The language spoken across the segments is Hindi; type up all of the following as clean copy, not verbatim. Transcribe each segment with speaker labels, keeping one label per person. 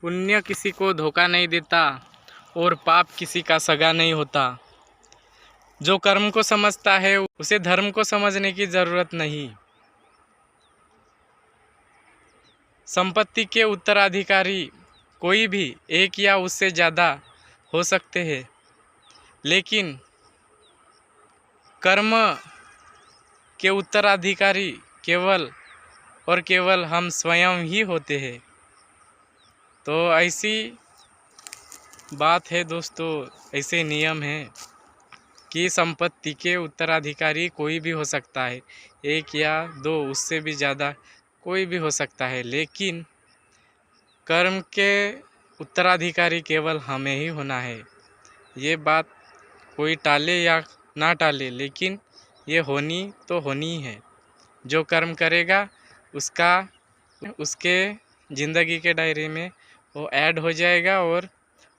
Speaker 1: पुण्य किसी को धोखा नहीं देता और पाप किसी का सगा नहीं होता। जो कर्म को समझता है उसे धर्म को समझने की जरूरत नहीं। संपत्ति के उत्तराधिकारी कोई भी एक या उससे ज़्यादा हो सकते हैं, लेकिन कर्म के उत्तराधिकारी केवल और केवल हम स्वयं ही होते हैं। तो ऐसी बात है दोस्तों, ऐसे नियम हैं कि संपत्ति के उत्तराधिकारी कोई भी हो सकता है, एक या दो, उससे भी ज़्यादा कोई भी हो सकता है, लेकिन कर्म के उत्तराधिकारी केवल हमें ही होना है। ये बात कोई टाले या ना टाले, लेकिन ये होनी तो होनी है। जो कर्म करेगा उसका उसके ज़िंदगी के डायरी में वो ऐड हो जाएगा और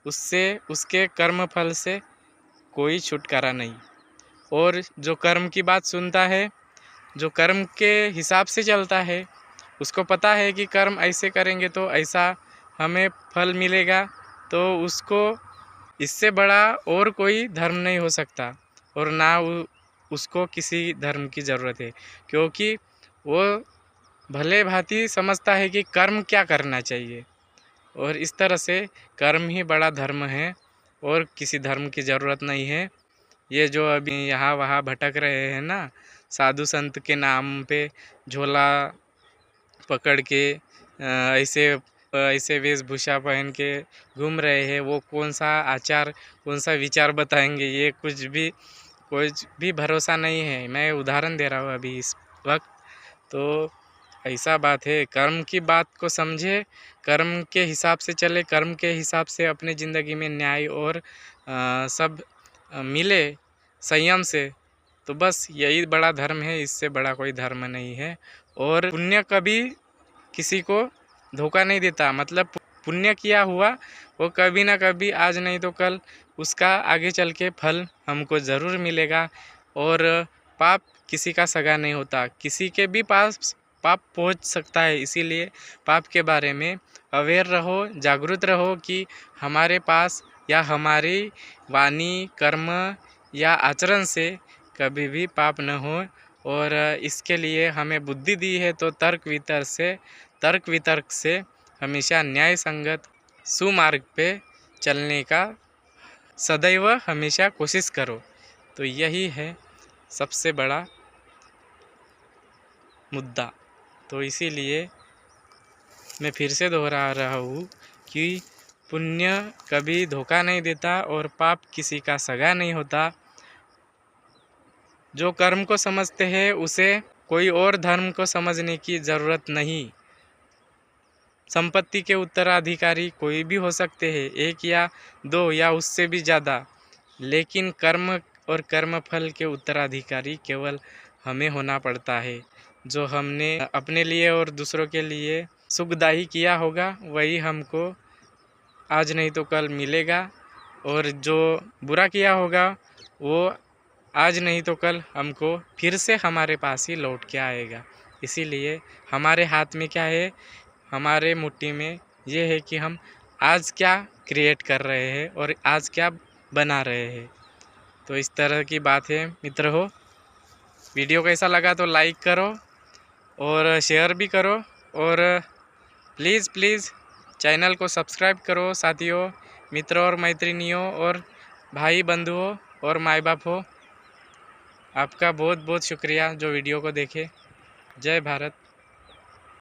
Speaker 1: उससे उसके कर्म फल से कोई छुटकारा नहीं। और जो कर्म की बात सुनता है, जो कर्म के हिसाब से चलता है, उसको पता है कि कर्म ऐसे करेंगे तो ऐसा हमें फल मिलेगा, तो उसको इससे बड़ा और कोई धर्म नहीं हो सकता और ना उसको किसी धर्म की ज़रूरत है, क्योंकि वो भले भांति समझता है कि कर्म क्या करना चाहिए। और इस तरह से कर्म ही बड़ा धर्म है और किसी धर्म की ज़रूरत नहीं है। ये जो अभी यहाँ वहाँ भटक रहे हैं ना, साधु संत के नाम पे झोला पकड़ के ऐसे ऐसे वेशभूषा पहन के घूम रहे हैं, वो कौन सा आचार कौन सा विचार बताएंगे, ये कुछ भी भरोसा नहीं है। मैं उदाहरण दे रहा हूँ अभी इस वक्त। तो ऐसा बात है, कर्म की बात को समझे, कर्म के हिसाब से चले, कर्म के हिसाब से अपने ज़िंदगी में न्याय और सब मिले संयम से, तो बस यही बड़ा धर्म है, इससे बड़ा कोई धर्म नहीं है। और पुण्य कभी किसी को धोखा नहीं देता, मतलब पुण्य किया हुआ वो कभी ना कभी, आज नहीं तो कल, उसका आगे चल के फल हमको ज़रूर मिलेगा। और पाप किसी का सगा नहीं होता, किसी के भी पास पाप पहुंच सकता है। इसीलिए पाप के बारे में अवेयर रहो, जागरूक रहो कि हमारे पास या हमारी वाणी, कर्म या आचरण से कभी भी पाप न हो। और इसके लिए हमें बुद्धि दी है, तो तर्क वितर्क से हमेशा न्याय संगत सुमार्ग पे चलने का सदैव हमेशा कोशिश करो। तो यही है सबसे बड़ा मुद्दा। तो इसीलिए मैं फिर से दोहरा रहा हूँ कि पुण्य कभी धोखा नहीं देता और पाप किसी का सगा नहीं होता। जो कर्म को समझते हैं उसे कोई और धर्म को समझने की ज़रूरत नहीं। संपत्ति के उत्तराधिकारी कोई भी हो सकते हैं, एक या दो या उससे भी ज़्यादा, लेकिन कर्म और कर्मफल के उत्तराधिकारी केवल हमें होना पड़ता है। जो हमने अपने लिए और दूसरों के लिए सुखदायी किया होगा वही हमको आज नहीं तो कल मिलेगा, और जो बुरा किया होगा वो आज नहीं तो कल हमको फिर से हमारे पास ही लौट के आएगा। इसीलिए हमारे हाथ में क्या है, हमारे मुट्ठी में ये है कि हम आज क्या क्रिएट कर रहे हैं और आज क्या बना रहे हैं। तो इस तरह की बात है मित्र हो। वीडियो कैसा लगा तो लाइक करो और शेयर भी करो, और प्लीज़ चैनल को सब्सक्राइब करो साथियों, मित्रों और मैत्रिनियों और भाई बंधुओं और माँ बाप हो। आपका बहुत बहुत शुक्रिया जो वीडियो को देखे। जय भारत।